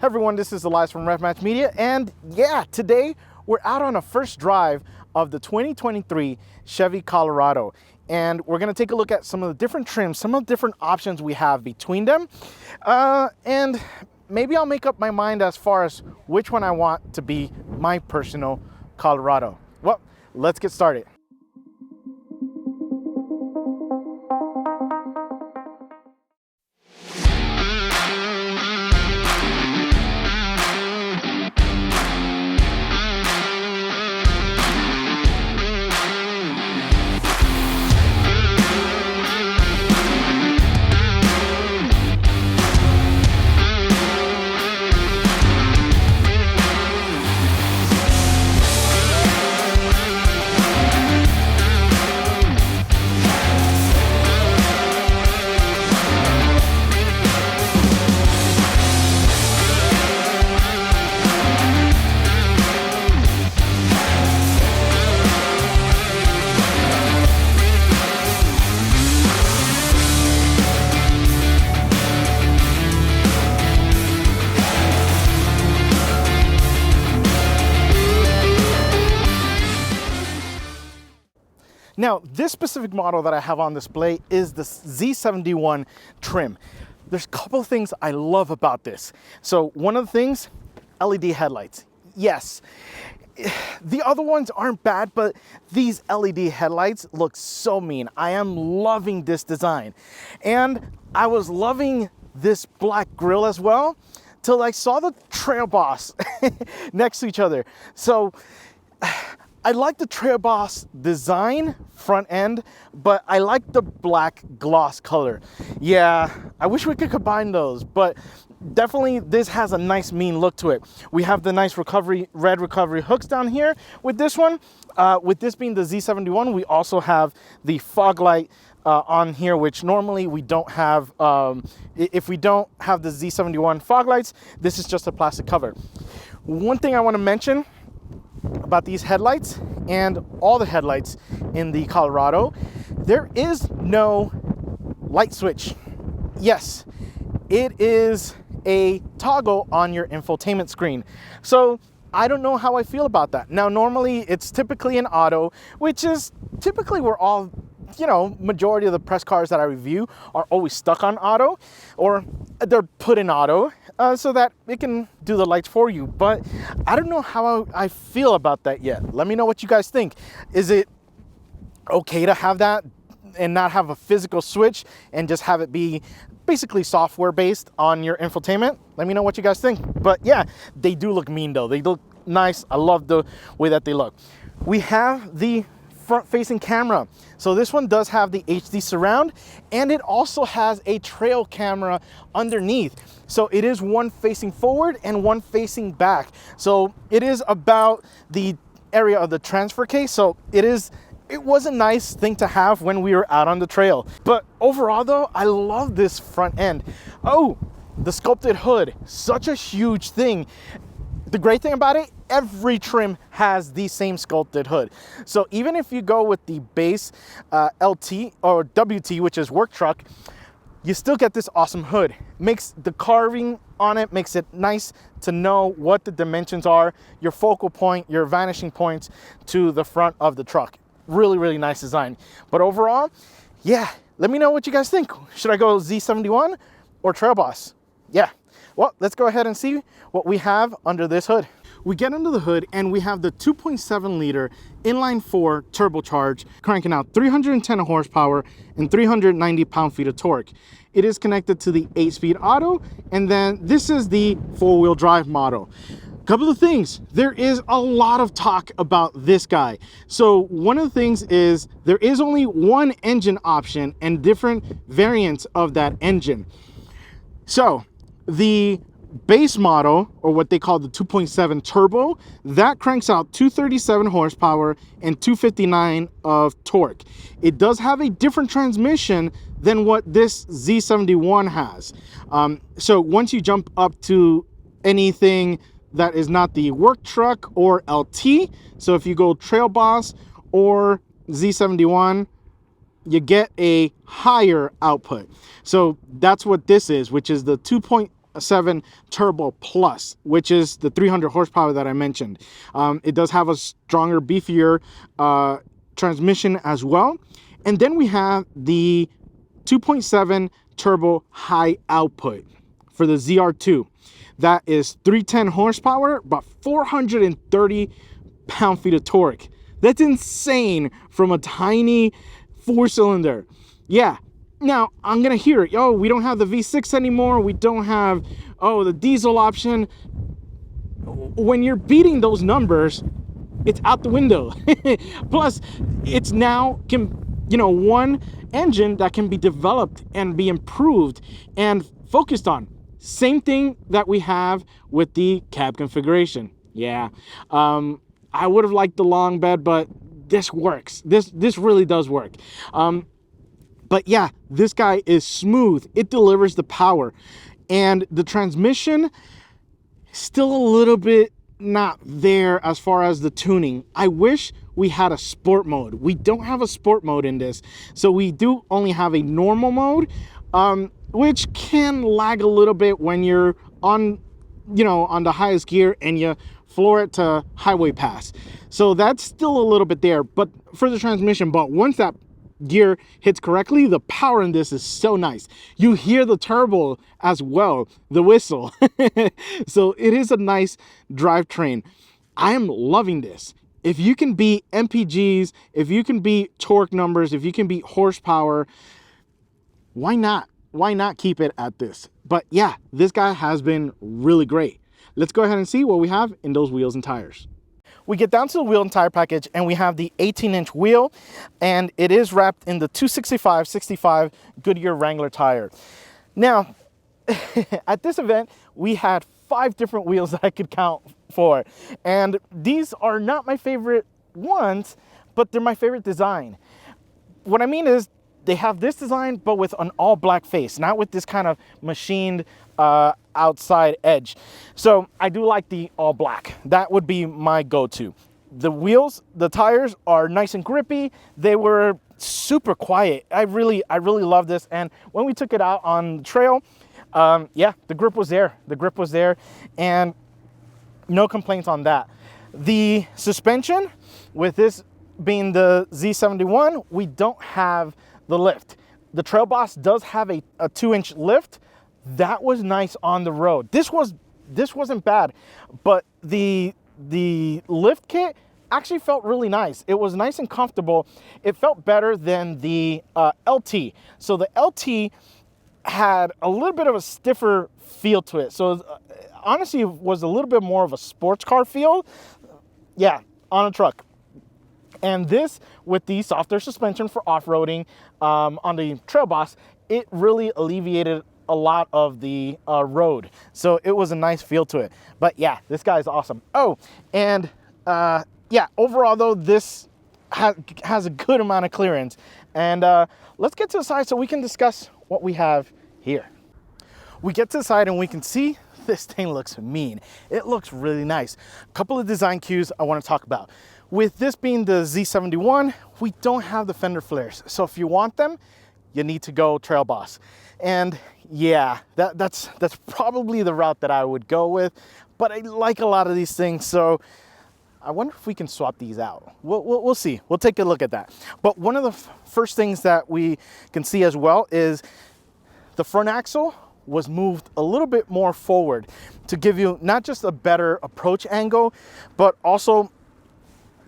Hey everyone, this is Elias from RevMatch Media, and yeah, today we're out on a first drive of the 2023 Chevy Colorado, and we're gonna take a look at some of the different trims, some of the different options we have between them, and maybe I'll make up my mind as far as which one I want to be my personal Colorado. Well, let's get started. Now, this specific model that I have on display is the Z71 trim. There's a couple of things I love about this. So one of the things, LED headlights. Yes, the other ones aren't bad, but these LED headlights look so mean. I am loving this design. And I was loving this black grille as well, till I saw the Trail Boss next to each other. So I like the Trail Boss design front end, but I like the black gloss color. Yeah, I wish we could combine those, but definitely this has a nice mean look to it. We have the nice red recovery hooks down here with this one. With this being the Z71, we also have the fog light on here, which normally we don't have. If we don't have the Z71 fog lights, this is just a plastic cover. One thing I want to mention about these headlights and all the headlights in the Colorado, there is no light switch. Yes, it is a toggle on your infotainment screen. So I don't know how I feel about that. Now, normally it's typically an auto, which is typically we're all, you know, majority of the press cars that I review are always stuck on auto, or they're put in auto so that it can do the lights for you. But I don't know how I feel about that yet. Let me know what you guys think. Is it okay to have that and not have a physical switch and just have it be basically software based on your infotainment? Let me know what you guys think. But yeah, they do look mean though. They look nice. I love the way that they look. We have the front-facing camera. So this one does have the HD surround, and it also has a trail camera underneath. So it is one facing forward and one facing back. So it is about the area of the transfer case. So it was a nice thing to have when we were out on the trail. But overall though, I love this front end. Oh, the sculpted hood, such a huge thing. The great thing about it, every trim has the same sculpted hood. So even if you go with the base LT or WT, which is work truck, you still get this awesome hood. Makes the carving on it, makes it nice to know what the dimensions are, your focal point, your vanishing points to the front of the truck. Really, really nice design. But overall, yeah, let me know what you guys think. Should I go Z71 or Trail Boss? Yeah. Well, let's go ahead and see what we have under this hood. We get under the hood and we have the 2.7 liter inline 4 turbocharged, cranking out 310 horsepower and 390 pound-feet of torque. It is connected to the 8-speed auto, and then this is the 4-wheel drive model. Couple of things, there is a lot of talk about this guy. So one of the things is there is only one engine option and different variants of that engine. So the base model, or what they call the 2.7 turbo, that cranks out 237 horsepower and 259 of torque. It does have a different transmission than what this Z71 has. So once you jump up to anything that is not the work truck or LT, so if you go Trail Boss or Z71, you get a higher output. So that's what this is, which is the 2.7 2.7 Turbo Plus, which is the 300 horsepower that I mentioned. It does have a stronger, beefier transmission as well. And then we have the 2.7 Turbo High Output for the ZR2. That is 310 horsepower, but 430 pound-feet of torque. That's insane from a tiny 4-cylinder. Yeah. Now, I'm going to hear it. Oh, we don't have the V6 anymore. We don't have, the diesel option. When you're beating those numbers, it's out the window. Plus, it's now, one engine that can be developed and be improved and focused on. Same thing that we have with the cab configuration. Yeah. I would have liked the long bed, but this works. This really does work. But yeah, this guy is smooth. It delivers the power. And the transmission, still a little bit not there as far as the tuning. I wish we had a sport mode. We don't have a sport mode in this. So we do only have a normal mode, which can lag a little bit when you're on the highest gear and you floor it to highway pass. So that's still a little bit there, but for the transmission, but once that gear hits correctly, the power in this is so nice. You hear the turbo as well, the whistle. So it is a nice drivetrain. I am loving this. If you can beat MPGs, if you can beat torque numbers, if you can beat horsepower, why not? Why not keep it at this? But yeah, this guy has been really great. Let's go ahead and see what we have in those wheels and tires. We get down to the wheel and tire package, and we have the 18-inch wheel, and it is wrapped in the 265/65 Goodyear Wrangler tire. Now, at this event, we had 5 different wheels that I could count for, and these are not my favorite ones, but they're my favorite design. What I mean is, they have this design, but with an all black face, not with this kind of machined outside edge. So I do like the all black. That would be my go-to. The wheels, the tires are nice and grippy. They were super quiet. I really love this. And when we took it out on the trail, yeah, the grip was there. The grip was there, and no complaints on that. The suspension, with this being the Z71, we don't have the lift. The Trail Boss does have a 2-inch lift. That was nice on the road. This wasn't bad, but the lift kit actually felt really nice. It was nice and comfortable. It felt better than the LT. So the LT had a little bit of a stiffer feel to it. So honestly, it was a little bit more of a sports car feel. Yeah, on a truck. And this, with the softer suspension for off-roading on the Trail Boss, it really alleviated a lot of the road. So it was a nice feel to it. But yeah, this guy is awesome. Oh, and yeah, overall though, this has a good amount of clearance. And let's get to the side so we can discuss what we have here. We get to the side and we can see this thing looks mean. It looks really nice. A couple of design cues I want to talk about. With this being the Z71, we don't have the fender flares. So if you want them, you need to go Trail Boss. And yeah, that's probably the route that I would go with. But I like a lot of these things, so I wonder if we can swap these out. We'll see. We'll take a look at that. But one of the first things that we can see as well is the front axle was moved a little bit more forward to give you not just a better approach angle, but also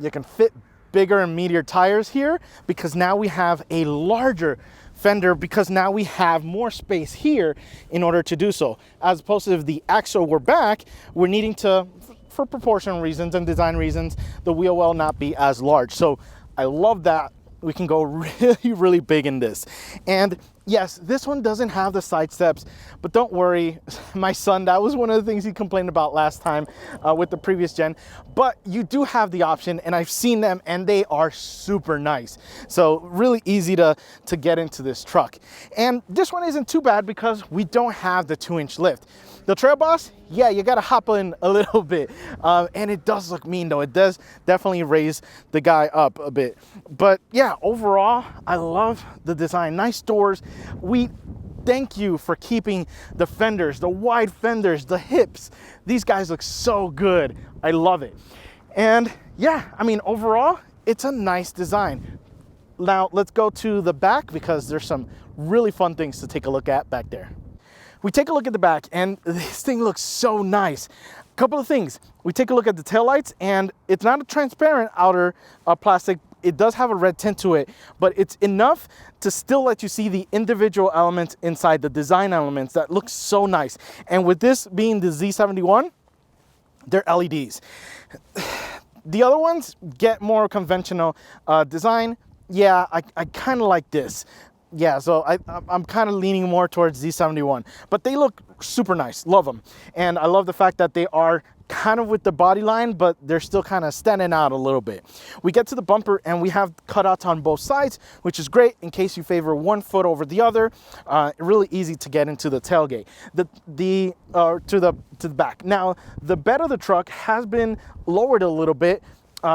you can fit bigger and meatier tires here, because now we have a larger fender, because now we have more space here in order to do so. As opposed to if the axle were back, we're needing to, for proportion reasons and design reasons, the wheel well not be as large. So I love that we can go really big in this. And yes, this one doesn't have the side steps, but don't worry, my son, that was one of the things he complained about last time with the previous gen. But you do have the option, and I've seen them, and they are super nice. So really easy to get into this truck. And this one isn't too bad because we don't have the 2-inch lift. The Trail Boss, yeah, you gotta hop in a little bit. And it does look mean though. It does definitely raise the guy up a bit. But yeah, overall, I love the design. Nice doors. We thank you for keeping the fenders, the wide fenders, the hips. These guys look so good. I love it. And yeah, I mean, overall, it's a nice design. Now let's go to the back because there's some really fun things to take a look at back there. We take a look at the back and this thing looks so nice. A couple of things. We take a look at the taillights and it's not a transparent outer plastic. It does have a red tint to it, but it's enough to still let you see the individual elements inside, the design elements that look so nice. And with this being the Z71, they're LEDs. The other ones get more conventional design. Yeah, I kind of like this. Yeah, so I'm kind of leaning more towards Z71, but they look super nice. Love them. And I love the fact that they are kind of with the body line, but they're still kind of standing out a little bit. We get to the bumper and we have cutouts on both sides, which is great in case you favor one foot over the other. Really easy to get into the tailgate, to the back. Now, the bed of the truck has been lowered a little bit,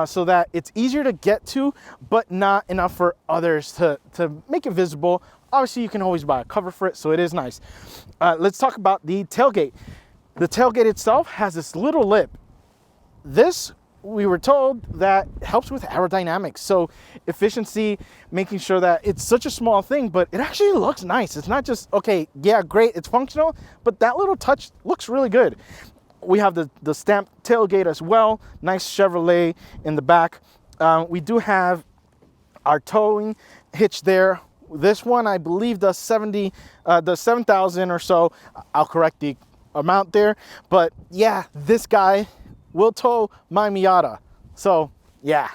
so that it's easier to get to, but not enough for others to make it visible. Obviously, you can always buy a cover for it, so it is nice. Let's talk about the tailgate. The tailgate itself has this little lip. This, we were told, that helps with aerodynamics. So efficiency, making sure that it's such a small thing, but it actually looks nice. It's not just, okay, yeah, great, it's functional, but that little touch looks really good. We have the stamped tailgate as well. Nice Chevrolet in the back. We do have our towing hitch there. This one, I believe, the 7,000 or so. I'll correct the amount there. But yeah, this guy will tow my Miata. So yeah,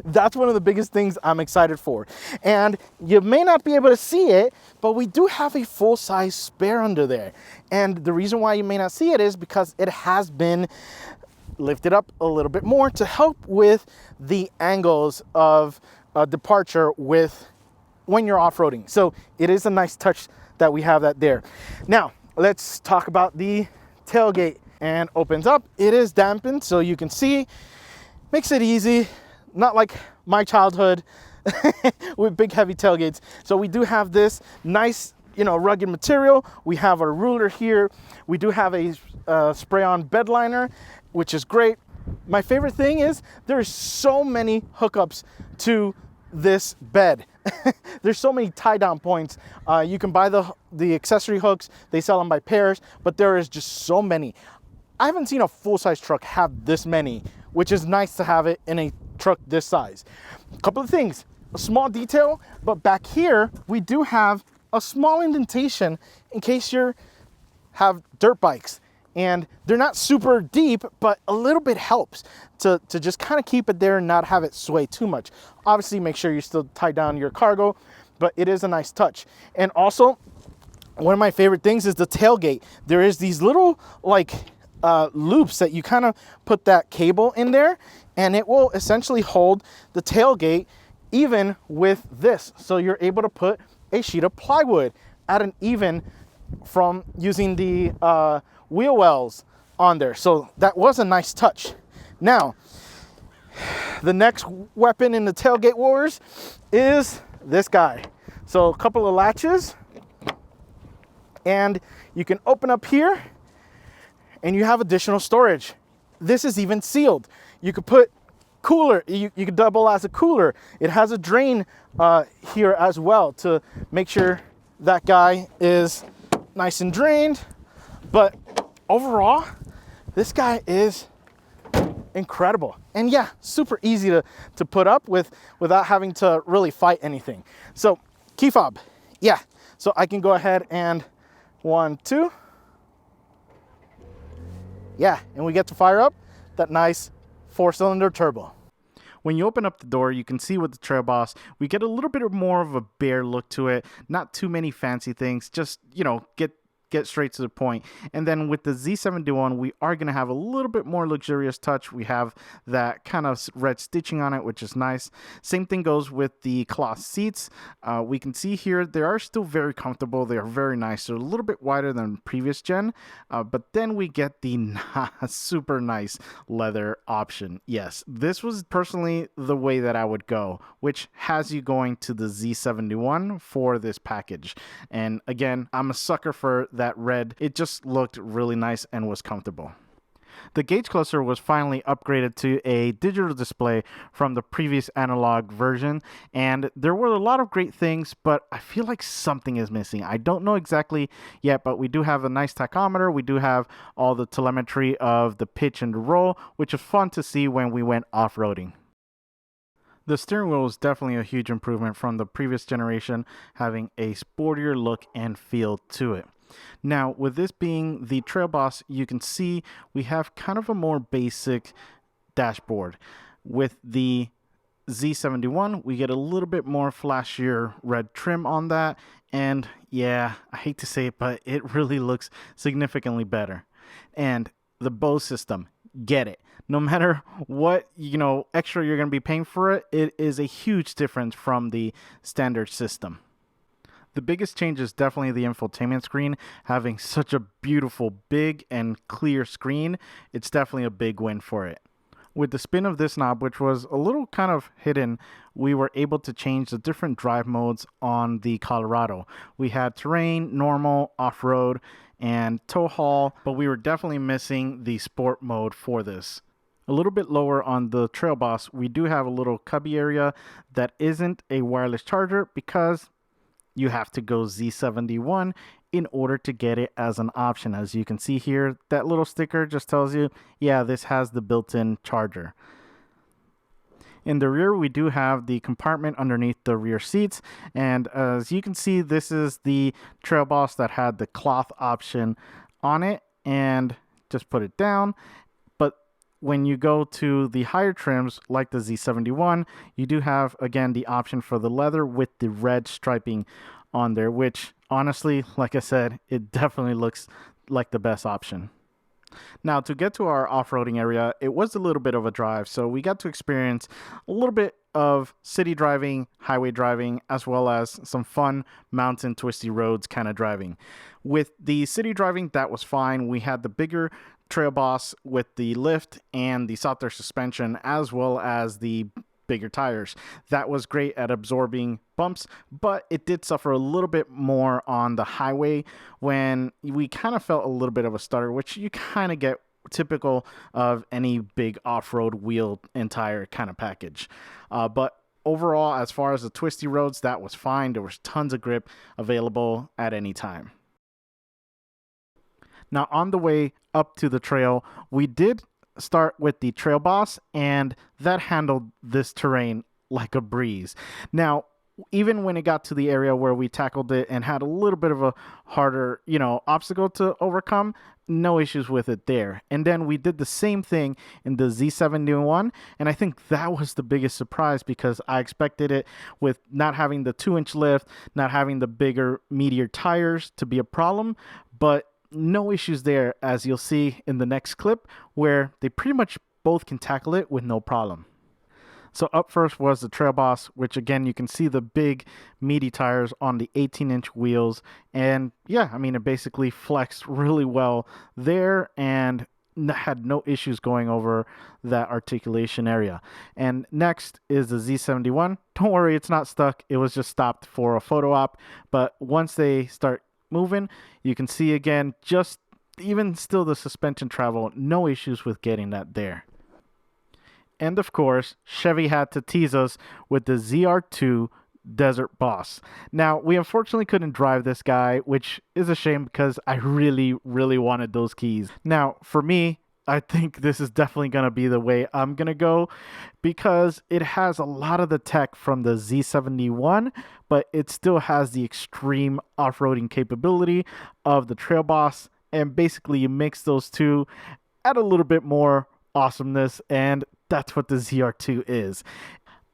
that's one of the biggest things I'm excited for. And you may not be able to see it, but we do have a full-size spare under there. And the reason why you may not see it is because it has been lifted up a little bit more to help with the angles of departure when you're off-roading. So it is a nice touch that we have that there. Now, let's talk about the tailgate. And opens up. It is dampened, so you can see. Makes it easy, not like my childhood with big heavy tailgates. So we do have this nice, rugged material. We have our ruler here. We do have a spray-on bed liner, which is great. My favorite thing is there's so many hookups to this bed. There's so many tie-down points. You can buy the accessory hooks. They sell them by pairs, but there is just so many. I haven't seen a full-size truck have this many, which is nice to have it in a truck this size. A couple of things, a small detail, but back here, we do have a small indentation in case you have dirt bikes. And they're not super deep, but a little bit helps to just kind of keep it there and not have it sway too much. Obviously, make sure you still tie down your cargo, but it is a nice touch. And also, one of my favorite things is the tailgate. There is these little, loops that you kind of put that cable in there, and it will essentially hold the tailgate even with this. So you're able to put a sheet of plywood at an even from using the wheel wells on there. So that was a nice touch. Now, the next weapon in the tailgate wars is this guy. So a couple of latches, and you can open up here and you have additional storage. This is even sealed. You could put cooler, you could double as a cooler. It has a drain here as well to make sure that guy is nice and drained. But overall, this guy is incredible. And yeah, super easy to put up with without having to really fight anything. So key fob, yeah. So I can go ahead and 1, 2. Yeah, and we get to fire up that nice 4-cylinder turbo. When you open up the door, you can see with the Trail Boss, we get a little bit more of a bare look to it. Not too many fancy things, just, get get straight to the point. And then with the Z71, we are going to have a little bit more luxurious touch. We have that kind of red stitching on it, which is nice. Same thing goes with the cloth seats. We can see here they are still very comfortable. They are very nice. They're a little bit wider than previous gen, but then we get the super nice leather option. Yes, this was personally the way that I would go, which has you going to the Z71 for this package. And again, I'm a sucker for that red. It just looked really nice and was comfortable. The gauge cluster was finally upgraded to a digital display from the previous analog version, and there were a lot of great things, but I feel like something is missing. I don't know exactly yet, but we do have a nice tachometer. We do have all the telemetry of the pitch and the roll, which was fun to see when we went off-roading. The steering wheel is definitely a huge improvement from the previous generation, having a sportier look and feel to it. Now, with this being the Trail Boss, you can see we have kind of a more basic dashboard. With the Z71, we get a little bit more flashier red trim on that. And yeah, I hate to say it, but it really looks significantly better. And the Bose system, get it. No matter what, extra you're going to be paying for it, it is a huge difference from the standard system. The biggest change is definitely the infotainment screen. Having such a beautiful, big, and clear screen, it's definitely a big win for it. With the spin of this knob, which was a little kind of hidden, we were able to change the different drive modes on the Colorado. We had terrain, normal, off-road, and tow haul, but we were definitely missing the sport mode for this. A little bit lower on the Trail Boss, we do have a little cubby area that isn't a wireless charger because you have to go Z71 in order to get it as an option. As you can see here, that little sticker just tells you, yeah, this has the built-in charger. In the rear, we do have the compartment underneath the rear seats. And as you can see, this is the Trail Boss that had the cloth option on it. And just put it down. But when you go to the higher trims, like the Z71, you do have, again, the option for the leather with the red striping on there, which honestly, like I said, it definitely looks like the best option. Now, to get to our off-roading area, it was a little bit of a drive, so we got to experience a little bit of city driving, highway driving, as well as some fun mountain twisty roads kind of driving. With the city driving, that was fine. We had the bigger Trail Boss with the lift and the soft air suspension, as well as the bigger tires. That was great at absorbing bumps, but it did suffer a little bit more on the highway when we kind of felt a little bit of a stutter, which you kind of get typical of any big off-road wheel and tire kind of package. But overall, as far as the twisty roads, that was fine. There was tons of grip available at any time. Now, on the way up to the trail, we did start with the Trail Boss, and that handled this terrain like a breeze. Now, even when it got to the area where we tackled it and had a little bit of a harder, obstacle to overcome, no issues with it there. And then we did the same thing in the Z71, and I think that was the biggest surprise because I expected it with not having the 2-inch lift, not having the bigger, meatier tires to be a problem, but no issues there, as you'll see in the next clip, where they pretty much both can tackle it with no problem. So up first was the Trail Boss, which again, you can see the big meaty tires on the 18-inch wheels. And yeah, I mean, it basically flexed really well there and had no issues going over that articulation area. And next is the Z71. Don't worry, it's not stuck. It was just stopped for a photo op. But once they start moving, you can see again, just even still the suspension travel, no issues with getting that there. And of course, Chevy had to tease us with the ZR2 Desert Boss. Now, we unfortunately couldn't drive this guy, which is a shame because I really, really wanted those keys. Now, for me, I think this is definitely going to be the way I'm going to go because it has a lot of the tech from the Z71, but it still has the extreme off-roading capability of the Trail Boss. And basically, you mix those two, add a little bit more awesomeness, and that's what the ZR2 is.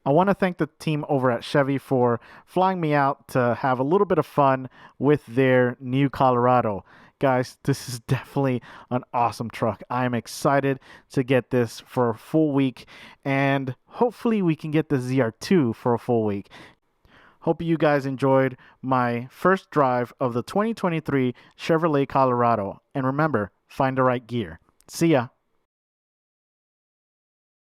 I want to thank the team over at Chevy for flying me out to have a little bit of fun with their new Colorado. Guys, this is definitely an awesome truck. I am excited to get this for a full week, and hopefully we can get the ZR2 for a full week. Hope you guys enjoyed my first drive of the 2023 Chevrolet Colorado. And remember, find the right gear. See ya.